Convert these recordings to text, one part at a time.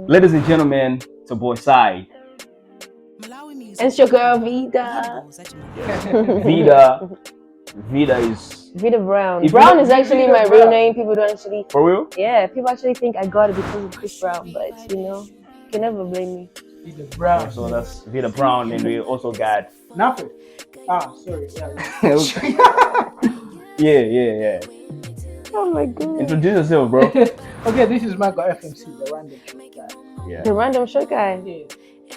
Ladies and gentlemen, it's your boy Scii. And it's your girl Vida. Vida is Vida Brown. If Brown you- is actually my real name. People don't actually. for real. Yeah, people actually think I got it because of Chris Brown, but you can never blame me. Vida Brown. So that's Vida Brown, and we also got Nothing. Sorry. yeah. Oh my god. Introduce yourself, bro. Okay, this is Michael FMC, the random short guy. Yeah. The random short guy. Yeah,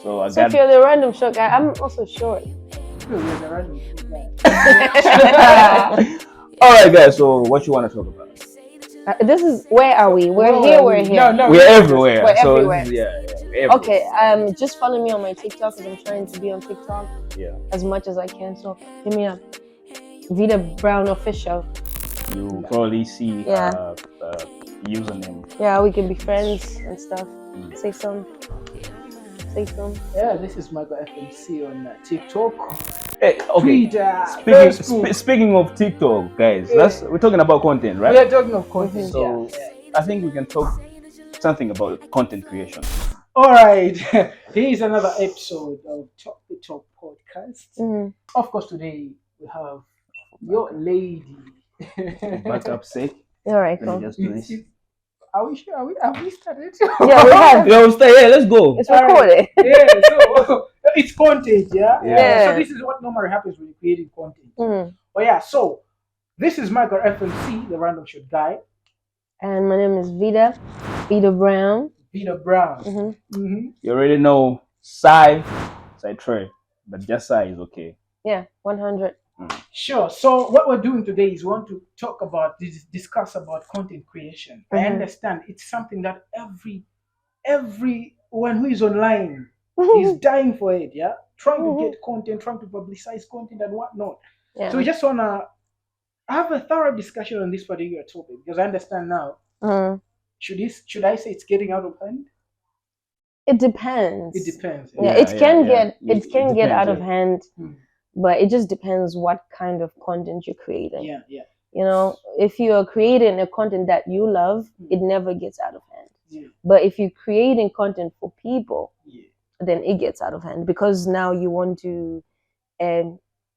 So I So if got. you're the random short guy, I'm also short. we're the random short guy. All right, guys. So what you want to talk about? This is where are we? We're here. We're here. No, We're everywhere. We're so everywhere. This is, we're everywhere. Okay. Just follow me on my TikTok because I'm trying to be on TikTok Yeah. as much as I can. So hit me up. Vida Brown official. You probably see Yeah. username. Yeah, we can be friends and stuff. Say some. Yeah, this is Michael FMC on TikTok, Hey, okay. Twitter, Facebook. Speaking of TikTok, guys, Yeah. we're talking about content, right? We are talking of content. So I think we can talk something about content creation. All right, here is another episode of Talk the Talk podcast. Mhm. Of course, today we have your lady. Back up, sick. All right, Let cool. me just do this. Are we sure? Have we started? Yeah, we have. Yo, stay here. Let's go. It's recorded. Yeah, so it's content, yeah? Yeah. So this is what normally happens when you're creating content. Mhm. But yeah, so this is Michael FMC, the random short guy. And my name is Vida Brown. Vida Brown. Mm-hmm. You already know Scii Trey, but just Scii is okay. Yeah, 100. Sure. So what we're doing today is we want to talk about discuss about content creation. I Mhm. understand it's something that everyone who is online is dying for it, yeah? Trying to get content, trying to publicize content and whatnot. Yeah. So we just wanna have a thorough discussion on this particular topic because I understand now. Mhm. Should I say it's getting out of hand? It depends. It depends. Yeah, Yeah, it can yeah. get It out depends, of yeah. hand, Mm. but it just depends what kind of content you're creating. Yeah. You know, if you're creating a content that you love, it never gets out of hand. Yeah. But if you're creating content for people, Yeah. then it gets out of hand because now you want to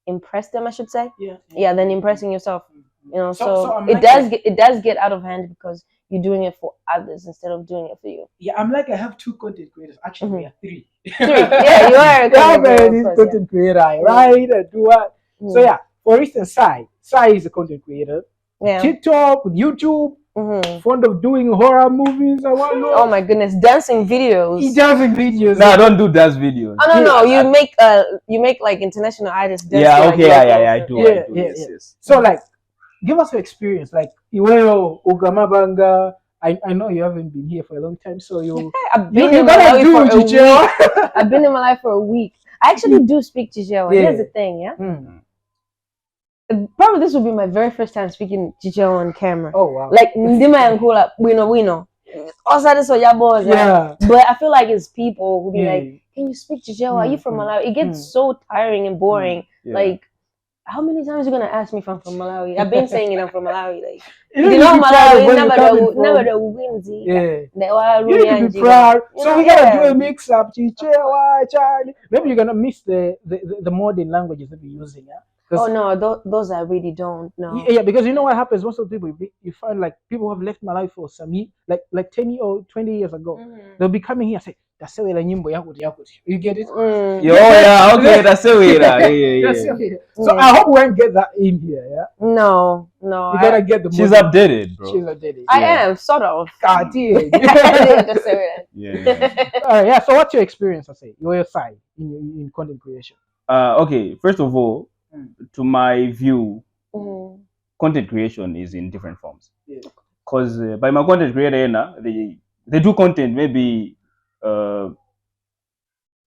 impress them, I should say. Yeah, then impressing yourself. You know, so I'm it like does get out of hand because you're doing it for others instead of doing it for you. I'm like I have two content creators. Actually, we are three. Yeah, you are a content creator, of course, content creator. I write, I do what. So yeah, for instance, Scii is a content creator. Yeah. TikTok, YouTube, fond of doing horror movies and whatnot. Oh my goodness, dancing videos. He does videos. No, don't do dance videos. Oh no, you make like international artists dance. Yeah, like okay, locals. I do. Yeah, Yes. So like, give us your experience. Like, Iweo, Ugamabanga. I know you haven't been here for a long time, so I've been you in gotta Malawi do for a Chichewa. week. I've been in Malawi for a week. I actually do speak Chichewa. Yeah. Here's the thing, yeah. Probably this will be my very first time speaking Chichewa on camera. Oh wow. Like ndima yankula wino. Also so ya boys. Yeah. But I feel like it's people who be Yeah. like, can you speak Chichewa? Are you from Malawi? It gets Mm. so tiring and boring. Yeah. Like, how many times you gonna ask me if I'm from Malawi? I've been saying it, I'm from Malawi. Like, You you need know to be proud of Malawi, where you're coming never from. the winzy. Yeah. You You need to be proud. So we gotta do a mix up. Chichewa, Charlie. Maybe you're gonna miss the modern languages that we're using. Yeah. Oh no, those I really don't know. Yeah, because you know what happens. Most of the people you find like people who have left Malawi for some like 10 or 20 years ago. They'll be coming here and say, "That's the way the nyimbo yakuti." You get it? Yo, yeah, okay, that's the way. Yeah. That's it. So I hope we won't get that in here. Yeah. No. You gotta get the. She's modern- updated, bro. She's updated. I am sort of. God damn. Just say that. Yeah. All right, yeah. So what's your experience? I say your side in content creation. Okay. First of all, to my view, Mhm. content creation is in different forms. Yeah. Because by my content creator, they do content maybe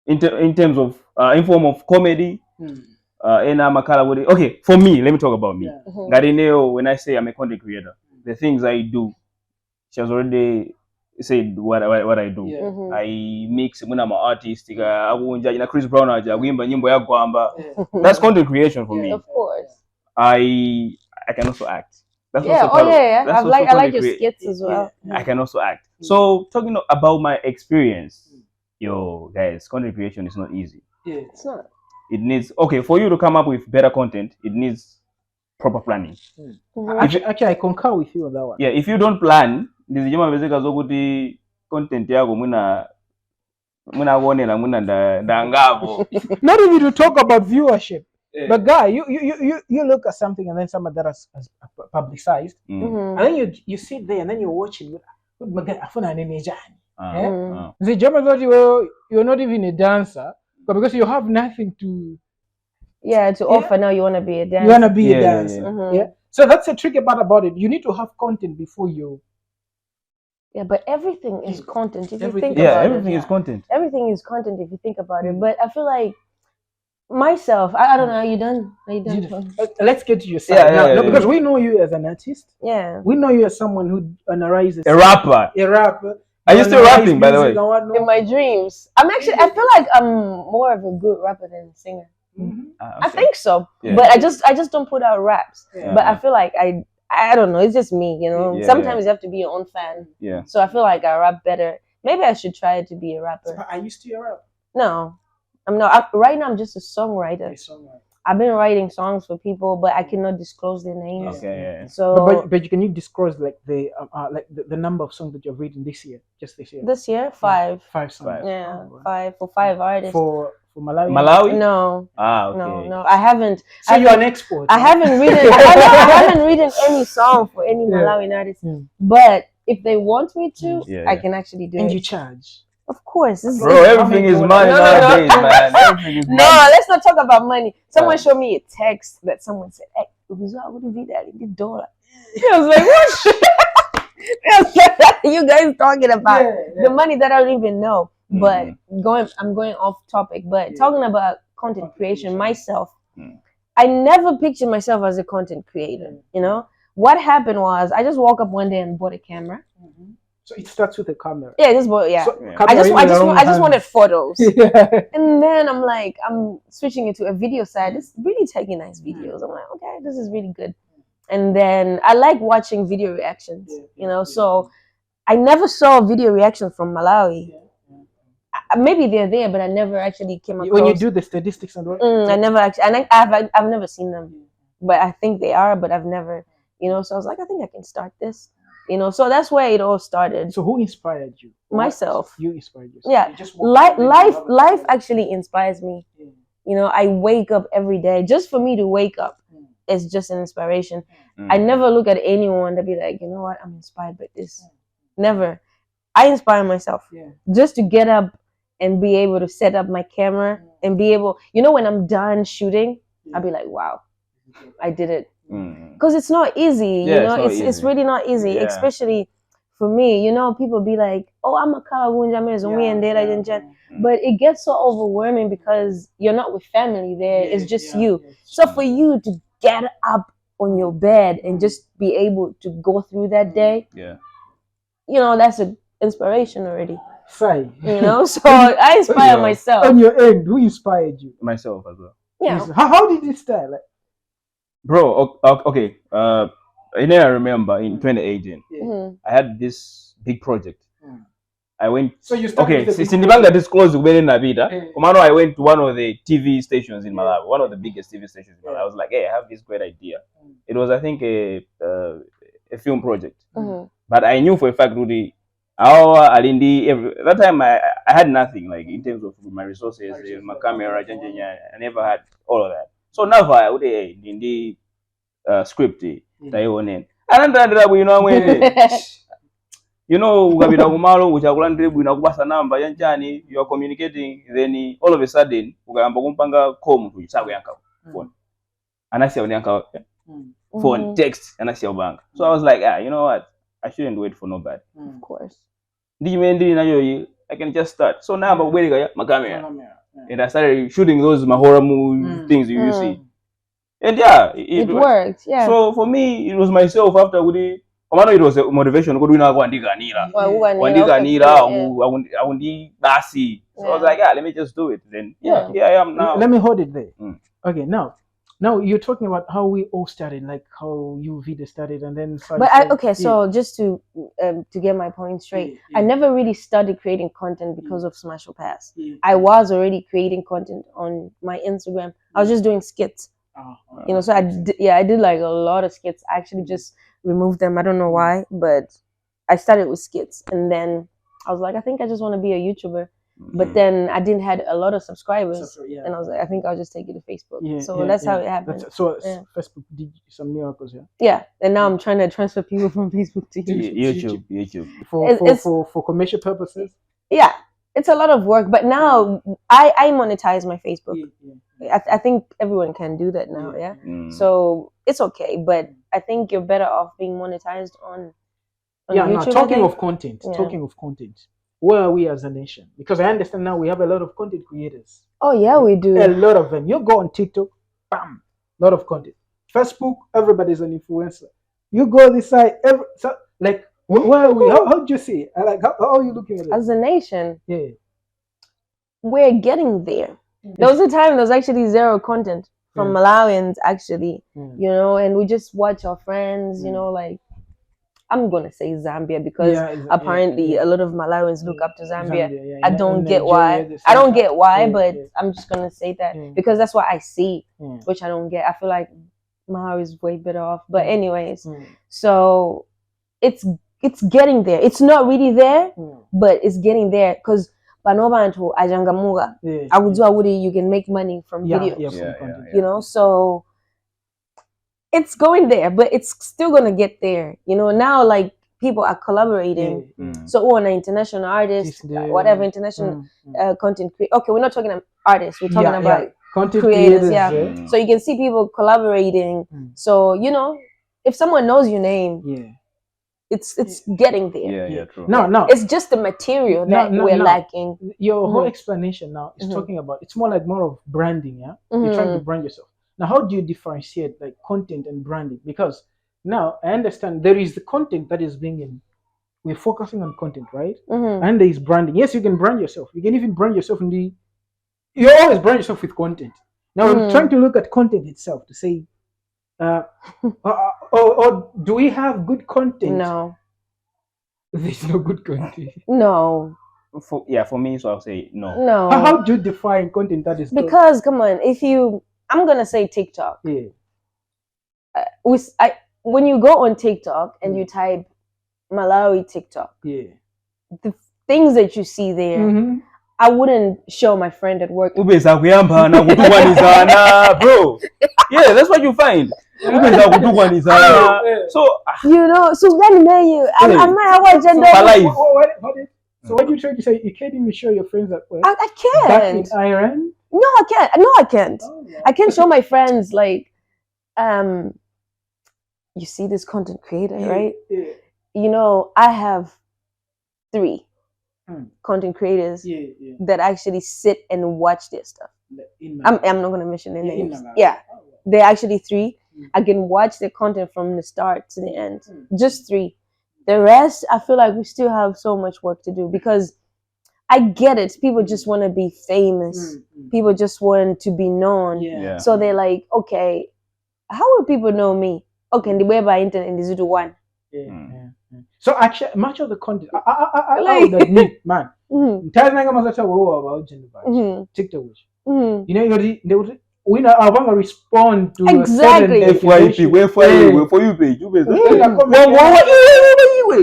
in terms of in form of comedy. Okay, for me, let me talk about me. Yeah. Garineo, when I say I'm a content creator, the things I do, she has already said what I do. Yeah. Mhm. I mix muna ma artist na Chris Brown aja kuimba nyimbo ya kwamba. Yeah. That's content creation for me. Of course. I can also act. That's Yeah. also part of- Yeah. that's I like also your content skits as well. I can also act. So talking about my experience, yo guys, content creation is not easy. It's not. It needs for you to come up with better content. It needs proper planning. Actually, I concur with you on that one. Yeah, if you don't plan, ndizijamapezeka zokuti content yako mwina kuonera mwina ndangavo. Not even to talk about viewership. But guy, you look at something and then somebody that has publicized, and then you sit there and then you're watching. The German thought you're not even a dancer, but because you have nothing to offer now, you want to be a dancer. You want to be a dancer. Yeah. So that's the tricky part about it. You need to have content before you. Yeah, but everything is content if you think about it. Everything is content. Everything is content if you think about it. But I feel like myself, I don't know. Are you done? Let's get to your side because we know you as an artist. Yeah. We know you as someone who analyzes. A rapper. Are you still rapping, by the way? In my dreams, I feel like I'm more of a good rapper than a singer. I think so, but I just don't put out raps. But I feel like I don't know. It's just me, you know. Sometimes you have to be your own fan. Yeah. So I feel like I rap better. Maybe I should try to be a rapper. So are you still a rapper? No, I'm not. Right now, I'm just a songwriter. I've been writing songs for people, but I cannot disclose their names. Okay. So, but can you disclose like the number of songs that you've written this year? Just this year. This year, 5. 5 songs. Yeah, 5 for 5 artists. For Malawi. Malawi? No. Okay. No. I haven't. So you're an export. I haven't written. I haven't written any song for any Malawian artists. But if they want me to, I can actually do it. And you charge. Of course. Bro, everything is money nowadays, man. Everything is money. No, let's not talk about money. Someone showed me a text that someone said, "Hey, wouldn't be that in the dollar." I was like, "What?" What are you guys talking about? The money that I don't even know. But I'm going off topic. But talking about content creation, myself, I never pictured myself as a content creator. You know, what happened was I just woke up one day and bought a camera. So it starts with a camera. Yeah, So I just wanted photos. And then I'm switching it to a video side. It's really taking nice videos. I'm like, okay, this is really good. And then I like watching video reactions, you know. So I never saw video reactions from Malawi. Maybe they're there, but I never actually came across. When you do the statistics and what? I never actually, and I've never seen them, but I think they are, but I've never, you know. So I was like, I think I can start this, you know. So that's where it all started. So who inspired you? Myself. You inspired yourself. Yeah, life actually inspires me. You know, I wake up every day. Just for me to wake up, it's just an inspiration. I never look at anyone to be like, you know what, I'm inspired by this. Never. I inspire myself just to get up and be able to set up my camera and be able, you know, when I'm done shooting, I'll be like, wow, I did it. Because it's not easy, you know, it's really not easy, especially for me. You know, people be like, oh, I'm a Kalawunja, but it gets so overwhelming because you're not with family there, it's just you. So for you to get up on your bed and just be able to go through that day, you know, that's an inspiration already. Fine. You know, so I inspire myself. On your end, who inspired you? Myself as well. Yeah. How did it start? Like, bro, okay. I remember in 2018, I had this big project. I went. So you started. Okay, since Nibanga disclosed Vida, I went to one of the TV stations in Malawi, one of the biggest TV stations in Malawi. I was like, hey, I have this great idea. It was, I think, a film project, but I knew for a fact, Rudy. That time I had nothing, like in terms of my resources, my camera, I never had all of that. So now I would in the script and you know, you are communicating, then all of a sudden phone text and I see bank. So I was like, you know what? I shouldn't wait for nobody. Of course. I can just start. So now I'm waiting my camera. And I started shooting those horror movie things you see. And it worked. Yeah. So for me, it was myself after it was a motivation. So I was like, let me just do it. Then here I am now. Let me hold it there. Okay, now Now you're talking about how we all started, like how you Vida started, and then. So just to get my point straight, I never really started creating content because of Smash or Pass. I was already creating content on my Instagram. I was just doing skits. So I did like a lot of skits. I actually just removed them. I don't know why, but I started with skits, and then I was like, I think I just want to be a YouTuber. But then I didn't have a lot of subscribers, and I was like, I think I'll just take it to Facebook. So that's how it happened. Facebook did some miracles, and now I'm trying to transfer people from Facebook to YouTube for commercial purposes. Yeah, it's a lot of work, but now I monetize my Facebook. I think everyone can do that now. So it's okay, but I think you're better off being monetized on YouTube. Now talking of content, where are we as a nation? Because I understand now we have a lot of content creators. Oh yeah, we do. A lot of them. You go on TikTok, bam, a lot of content. Facebook, everybody's an influencer. You go this side, where are we? How do you see it? Like how are you looking at it? As a nation, we're getting there. There was a time there was actually zero content from Malawians actually, and we just watch our friends, like. I'm gonna say Zambia because apparently a lot of Malawians look up to Zambia. I don't get why. But I'm just gonna say that because that's what I see, which I don't get. I feel like Malawi is way better off. But anyways, so it's getting there. It's not really there, but it's getting there because Panobantu Ajangamuga. You can make money from videos. So it's going there, but it's still gonna get there. Now like people are collaborating. So on an international artist, whatever international content creator. Okay, we're not talking about artists. We're talking about content creators. So you can see people collaborating. So if someone knows your name, it's getting there. True. No. It's just the material that we're lacking. Your whole explanation now is talking about. It's more of branding. You're trying to brand yourself. Now, how do you differentiate like content and branding? Because now I understand there is the content that is we're focusing on content, right? And there is branding. Yes, you can brand yourself. You can even brand yourself you always brand yourself with content. Now I'm trying to look at content itself to say, or do we have good content? No. There's no good content. No. For me, so I'll say no. No. How do you define content that is good? Because come on, I'm gonna say TikTok. When you go on TikTok and you type Malawi TikTok, the things that you see there, I wouldn't show my friend at work. Bro, yeah, that's what you find. So so when So what you trying to say? You can't even show your friends at work. I can't. Back in Iran? No, I can't. No, I can't. Oh, yeah. I can't show my friends like, you see this content creator, right? Yeah. I have 3 content creators that actually sit and watch their stuff. I'm not gonna mention their names. They're actually 3. I can watch their content from the start to the end. Just 3. The rest, I feel like we still have so much work to do because I get it. People just want to be famous. People just want to be known. So they're like, okay, how will people know me? Okay, the way by internet in the 01. So actually, much of the content, I would admit, man, TikTok, we are going to respond to exactly. FYP, where for you page.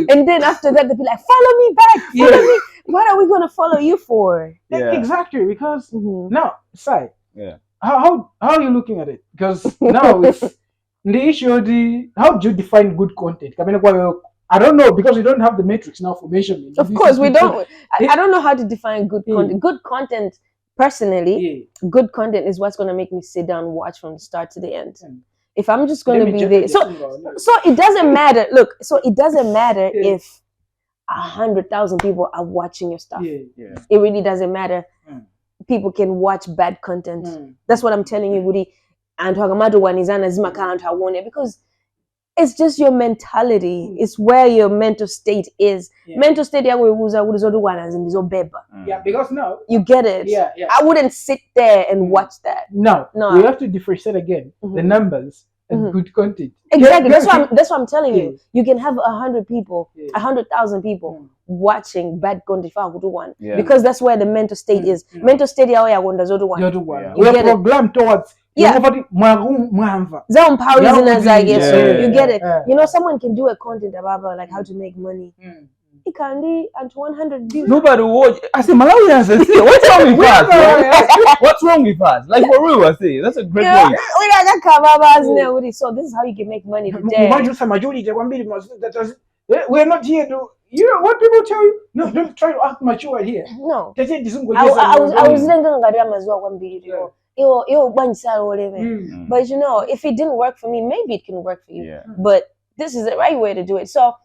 And then after that, they'll be like, follow me back. Follow me. What are we going to follow you for? Exactly, because now, Sai, how are you looking at it? Because now it's the issue of how do you define good content? I don't know, because we don't have the metrics now for measurement. Of course, we don't. I don't know how to define good content. Good content, personally, good content is what's going to make me sit down and watch from the start to the end. If I'm just going to be there. So it doesn't matter. Look, so it doesn't matter if 100,000 people are watching your stuff. It really doesn't matter. People can watch bad content. That's what I'm telling you, Woody. And because it's just your mentality. It's where your mental state is. Mental state Yeah, because now you get it. Yeah. I wouldn't sit there and watch that. Now No. we have to differentiate again the numbers and good content. Exactly. That's what I'm telling you. You can have 100 people, 100,000 people watching bad content because that's where the mental state is. Mental state The other one. You We are get it. programmed towards mwamva. Zao mpowers in Yeah, Azage, so yeah, you get it. yeah. You know, someone can do a content about like how to make money. It can be at 100 views. Nobody watch. I say Malawians. What's wrong with us? Bro? What's wrong with us? Like for real, I say that's a great point. So this is how you can make money today. We're not here to. You know what people tell you? No, don't try to act mature here. No. I was but you know, if it didn't work for me, maybe it can work for you. Yeah. But this is the right way to do it. So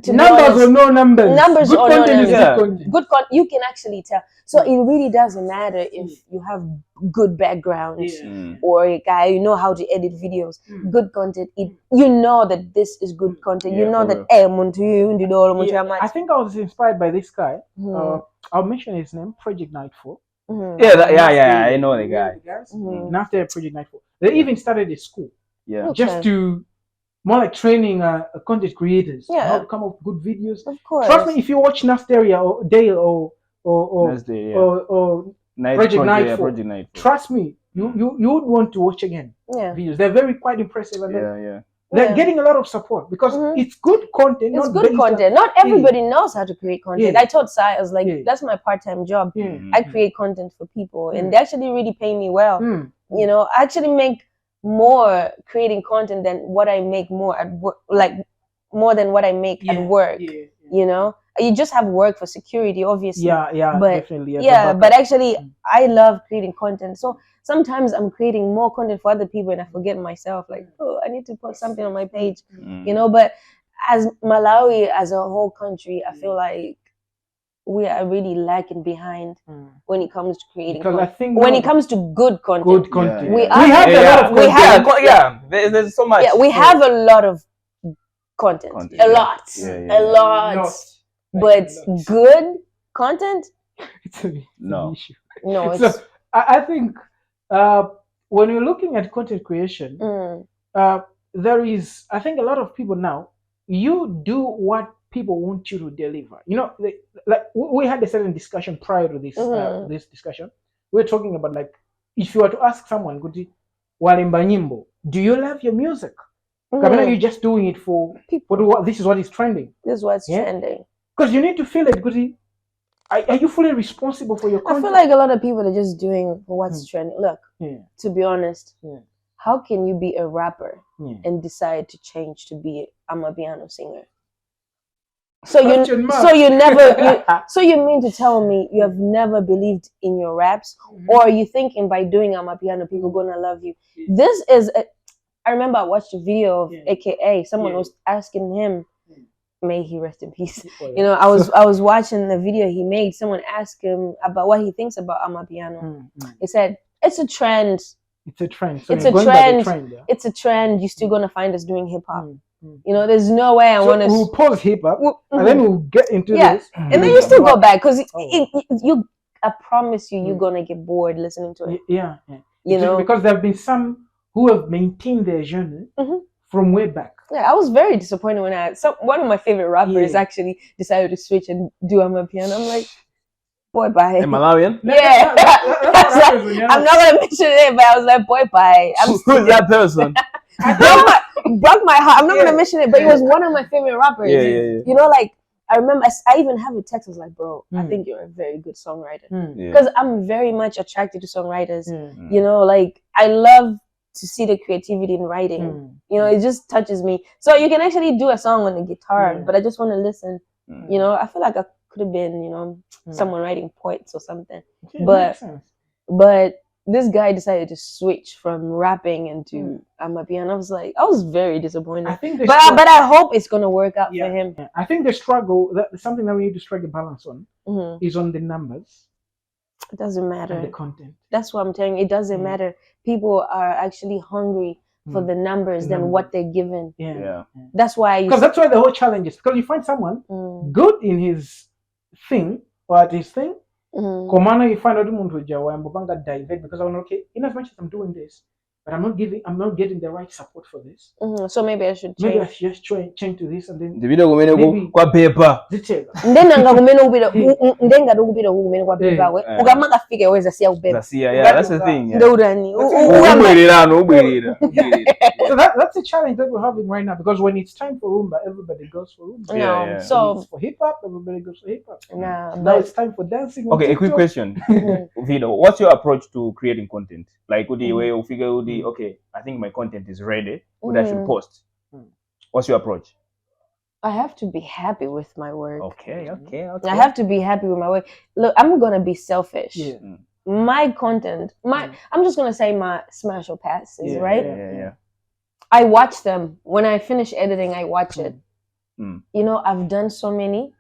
numbers or no numbers. Numbers good or no content numbers. is good content. Good content, you can actually tell. So it really doesn't matter if you have good backgrounds or a guy you know how to edit videos. Good content, you know that this is good content. You know that I think I was inspired by this guy. I'll mention his name, Project Nightfall. Yeah, I know the guy. After Project Nightfall, they even started a school. Just to more like training content creators how to come up with good videos. Of course. Trust me, if you watch Nasteria or Dale or Project Nightfall, trust me, you would want to watch again videos. They're very quite impressive and they're getting a lot of support because it's good content. It's good content. Not everybody knows how to create content. I told Sai, I was like, that's my part-time job. I create content for people and they actually really pay me well. You know, I actually make more creating content than what I make more at work, like more than what I make at work. You know, you just have work for security, obviously. But definitely. But actually, I love creating content. So sometimes I'm creating more content for other people, and I forget myself. Like, oh, I need to put something on my page. You know, but as Malawi, as a whole country, I feel like we are really lacking behind when it comes to creating because content. I think When it comes to good content, we have a lot of content. There's so much. Yeah, we have a lot of content. A lot. But good content? It's an issue. No. So I think when you're looking at content creation, there is, I think a lot of people now, you do what people want you to deliver. You know, like we had a certain discussion prior to this this discussion. We're talking about like, if you were to ask someone, Walimba nyimbo, do you love your music? You're just doing it for people. This is what is trending. This is what's trending. Because you need to feel it. Are you fully responsible for your content? I feel like a lot of people are just doing what's trending. Look, to be honest, how can you be a rapper and decide to change to be a piano singer? So you mean to tell me you have never believed in your raps, or are you thinking by doing piano people gonna love you? This is I remember I watched a video of AKA. Someone was asking him, may he rest in peace. You know, I was watching the video he made. Someone asked him about what he thinks about amapiano. He said, it's a trend. It's a trend. So it's a trend. It's a trend. You're still gonna find us doing hip hop. You know, there's no way we'll pause hip hop and then we'll get into this. And then you still go back because I promise you're gonna get bored listening to it. You know, because there have been some who have maintained their genre from way back. Yeah, I was very disappointed when one of my favorite rappers actually decided to switch and do amapiano. I'm like, boy, bye. A Malawian? Yeah. I'm not gonna mention it, but I was like, boy, bye. Who's that person? broke my heart. I'm not gonna mention it, but he was one of my favorite rappers. You know, like I remember I even have a text. I was like, bro, I think you're a very good songwriter because I'm very much attracted to songwriters. You know, like I love to see the creativity in writing. You know, it just touches me. So you can actually do a song on the guitar, but I just want to listen. You know, I feel like I could have been, you know, someone writing poets or something. But this guy decided to switch from rapping into amapiano. I was very disappointed. But I hope it's gonna work out for him. I think the struggle, something that we need to strike a balance on, is on the numbers. It doesn't matter. And the content. That's what I'm telling you. It doesn't matter. People are actually hungry for the numbers than what they're given. Yeah. That's why because that's why the whole challenge is, because you find someone good in his thing or at his thing. Komana, you find out divert because I'm okay. In as much as I'm doing this, but I'm not getting the right support for this. So maybe I should change. Maybe I should just change to this, and then the video maybe kwa paper. Then nanga ubira ndenga dokubira kumene kwa paper we ukamaka fika weza siya ubeba. Yeah, that's the thing. Ndurani. So that's the challenge that we're having right now, because when it's time for rumba, everybody goes for rumba. No, so for hip hop, everybody goes for hip hop. Nah, now it's time for dancing. Okay, a quick question, Vida. What's your approach to creating content? Like, okay, I think my content is ready, but I should post. What's your approach? I have to be happy with my work. Okay. I have to be happy with my work. Look, I'm gonna be selfish. Yeah. My content, I'm just gonna say my smash or passes, right? Yeah. I watch them. When I finish editing, I watch it. You know, I've done so many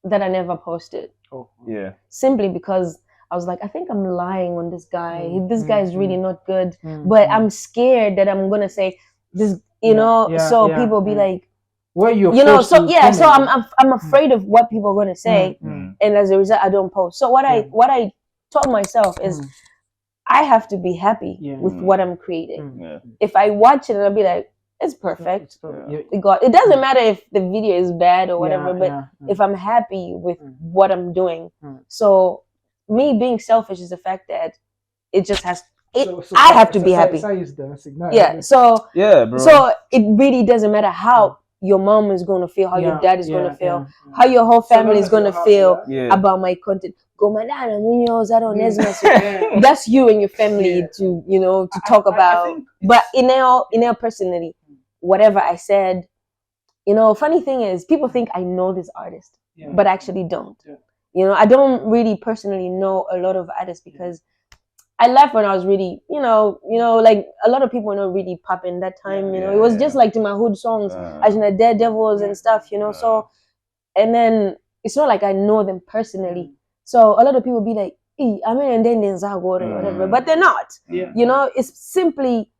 that I never posted. Oh. Yeah. Simply because I was like, I think I'm lying on this guy. This guy is really not good. But I'm scared that I'm gonna say this, you know, people be like, well, you know, so I'm afraid of what people are gonna say, and as a result, I don't post. So what I told myself is, I have to be happy with what I'm creating. If I watch it and I'll be like, it's perfect. It doesn't matter if the video is bad or whatever, but if I'm happy with what I'm doing. So me being selfish is the fact that it just has. I have to be happy. Yeah. So bro. So it really doesn't matter how your mom is going to feel, how your dad is going to feel, how your whole family is going to feel about my content. That's you and your family to, you know, to talk about. But in personally, whatever I said, you know, funny thing is, people think I know this artist, but I actually don't. You know, I don't really personally know a lot of artists because I left when I was really, you know, like a lot of people were not really popping that time. You know, it was just like to my hood songs, as in the Daredevils and stuff. You know, so and then it's not like I know them personally. So a lot of people be like, I mean, and then there's or whatever, but they're not. You know, it's simply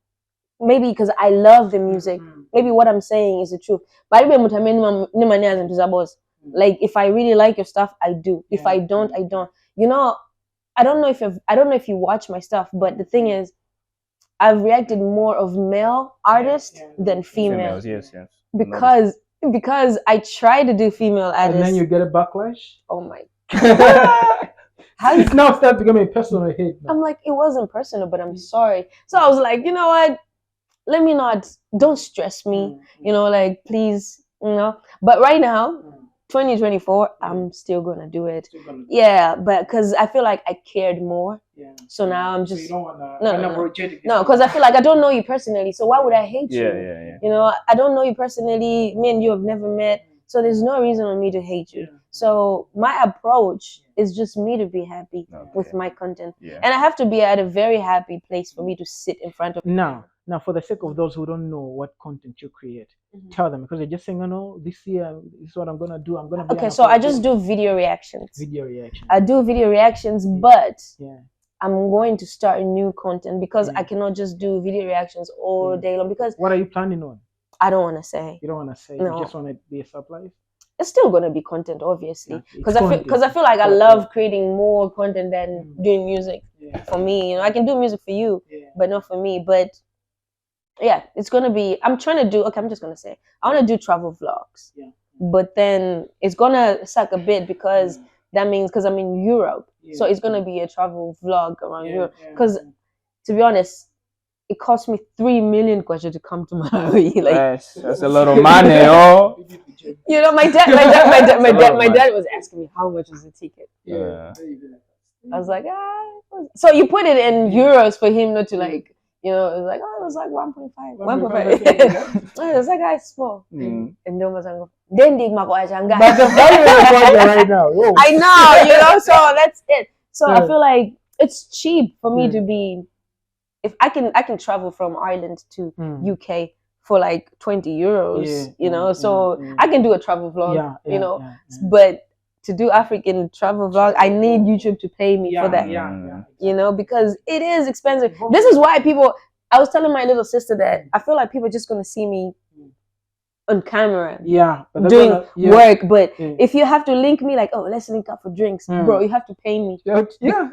maybe because I love the music. Maybe what I'm saying is the truth. But like if I really like your stuff, I do. If I don't, I don't. You know. I don't know if you watch my stuff, but the thing is, I've reacted more of male artists than female. Yes. Because I try to do female artists. And then you get a backlash? Oh my God. How you now start becoming personal hate? I'm like, it wasn't personal, but I'm sorry. So I was like, you know what? Don't stress me. You know, like please, you know. But right now, 2024, I'm still gonna do it. Yeah, but because I feel like I cared more. So now I'm just no, because I feel like I don't know you personally. So why would I hate you? You know, I don't know you personally. Me and you have never met, so there's no reason for me to hate you. So my approach is just me to be happy with my content, and I have to be at a very happy place for me to sit in front of. Now, for the sake of those who don't know what content you create, tell them, because they're just saying, "Oh no, this year this is what I'm gonna do. I'm gonna be." Okay, so I just do video reactions. I do video reactions, but I'm going to start new content because I cannot just do video reactions all day long. Because what are you planning on? I don't want to say. You don't want to say. No. You just want to be a surprise. It's still gonna be content, obviously, because I feel like I love creating more content than doing music. For me, you know, I can do music for you, but not for me. But yeah, it's gonna be. I'm trying to do. Okay, I'm just gonna say I want to do travel vlogs. But then it's gonna suck a bit because that means because I'm in Europe, so it's gonna be a travel vlog around Europe. Because to be honest, it cost me 3 million kwacha to come to Malawi. Like that's a lot of money, oh. You know, my dad was asking me how much is the ticket. I was like, so you put it in euros for him not to like. You know, it was like, it was like 1.5. 1.5. It was like, I small. And then was like, then dig my right now. Whoa. I know, you know, so that's it. So I feel like it's cheap for me to be, if I can travel from Ireland to UK for like 20 euros, you know, so I can do a travel vlog, you know, but to do African travel vlog, I need YouTube to pay me for that. You know, because it is expensive. This is why people, I was telling my little sister that I feel like people are just gonna see me on camera but doing work, but Yeah. if you have to link me like, oh, let's link up for drinks, bro, you have to pay me. Yeah,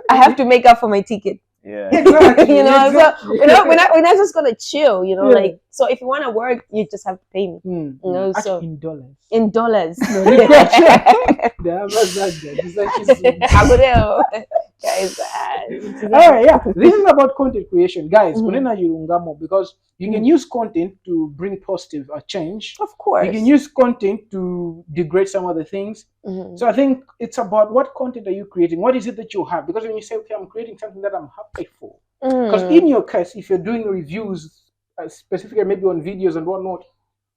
I have to make up for my ticket. Yeah. exactly. You know, exactly. so we're not just gonna chill, you know, like, so if you want to work, you just have to pay me. You know, so in dollars. in dollars. No, they gotcha. It's like Guys, all right, yeah. This is about content creation, guys. Because you can use content to bring positive change. of course, you can use content to degrade some other things. So I think it's about what content are you creating? What is it that you have? Because when you say, okay, I'm creating something that I'm happy for. Because in your case, if you're doing reviews, specifically maybe on videos and whatnot,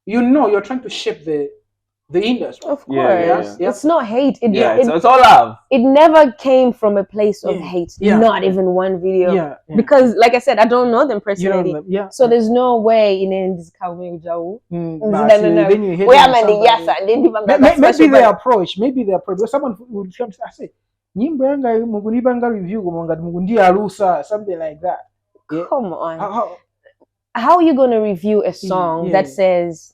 you know you're trying to shape the industry. of course, Yeah. it's not hate. It's all love. It never came from a place of hate. Not even one video. Yeah. Because, like I said, I don't know them personally. So Yeah. there's no way in this coming Joe. Maybe their approach. Someone would come and say, review something like that. Come on. How are you going to review a song that says,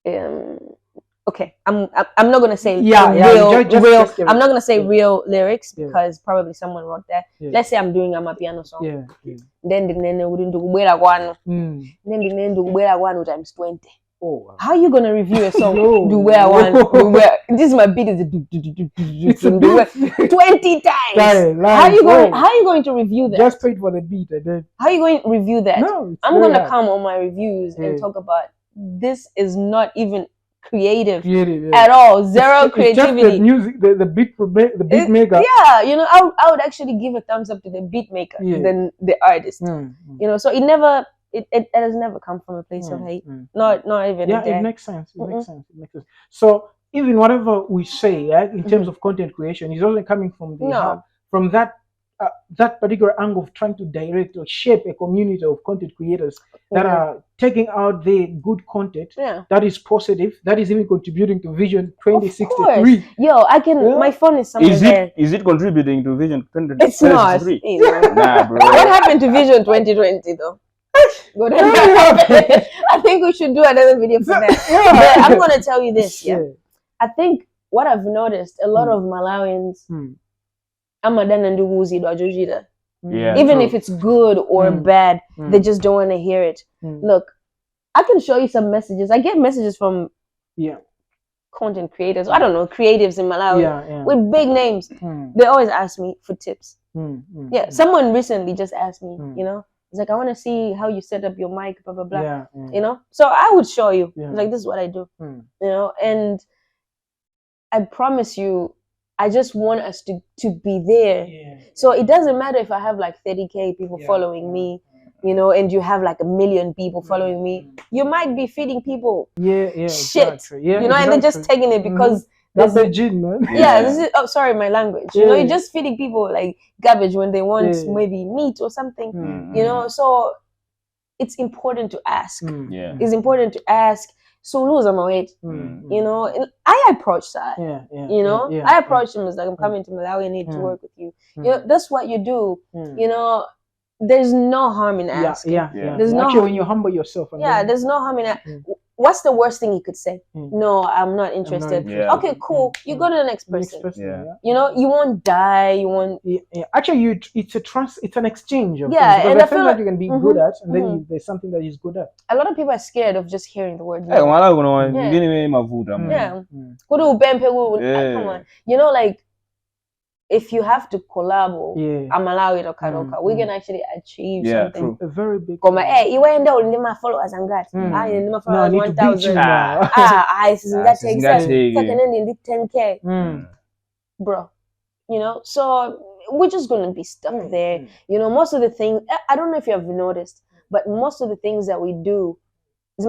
okay, I'm not gonna say real. I'm not gonna say real lyrics because probably someone wrote that. Let's say I'm doing a piano song. Then the nene wouldn't do guano. Then the nene do guano times 20. Oh, how are you gonna review a song? Do where one? This is my beat is 20 times. How are you going to review that? Just paid for the beat and then. How are you going to review that? No, I'm gonna come on my reviews and talk about this is not even creative at all. Zero creativity. Just the music, the beat maker. Yeah, you know, I would actually give a thumbs up to the beat maker than the artist. You know, so it has never come from a place of hate. Not even. Yeah, it makes sense. It makes sense. So even whatever we say, in terms of content creation, is only coming from from that particular angle of trying to direct or shape a community of content creators that are taking out the good content that is positive, that is even contributing to Vision 2063. Yo, I can. My phone is somewhere there. Is it contributing to Vision 2063? It's not. You know. Nah, bro. What happened to Vision 2020 though? I think we should do another video for that. But I'm gonna tell you this. I think what I've noticed, a lot of Malawians. Even if it's good or bad, they just don't want to hear it. Look, I can show you some messages. I get messages from content creators. I don't know, creatives in Malawi with big names. They always ask me for tips. Someone recently just asked me, you know, it's like, I want to see how you set up your mic, blah blah blah. You know, so I would show you. It's like, this is what I do. You know, and I promise you, I just want us to be there. So it doesn't matter if I have like 30K people following me, you know, and you have like 1 million people following me. You might be feeding people shit, exactly. you know, and they're just taking it because that's the gin, man. This is sorry, my language. You know, you're just feeding people like garbage when they want maybe meat or something. You know, so it's important to ask. It's important to ask. So lose my weight, you know. And I approach that, you know. I approach him as like, I'm coming to Malawi, I need to work with you. You know, that's what you do. You know, there's no harm in asking. There's no actually when you humble yourself. There's no harm in that. What's the worst thing he could say? No, I'm not interested. Okay, cool. You go to the next person. You know, you won't die. You won't. Actually, it's an exchange of things. And I feel like you can be good at, and then there's something that he's good at. A lot of people are scared of just hearing the word. Come on. You know, like, if you have to collab, Malawi or Karoka, we can actually achieve something. A very big. You end up with my followers and that. I need my followers 1,000. That takes that. Second end in the 10K, bro. You know, so we're just gonna be stuck there. You know, most of the things. I don't know if you have noticed, but most of the things that we do is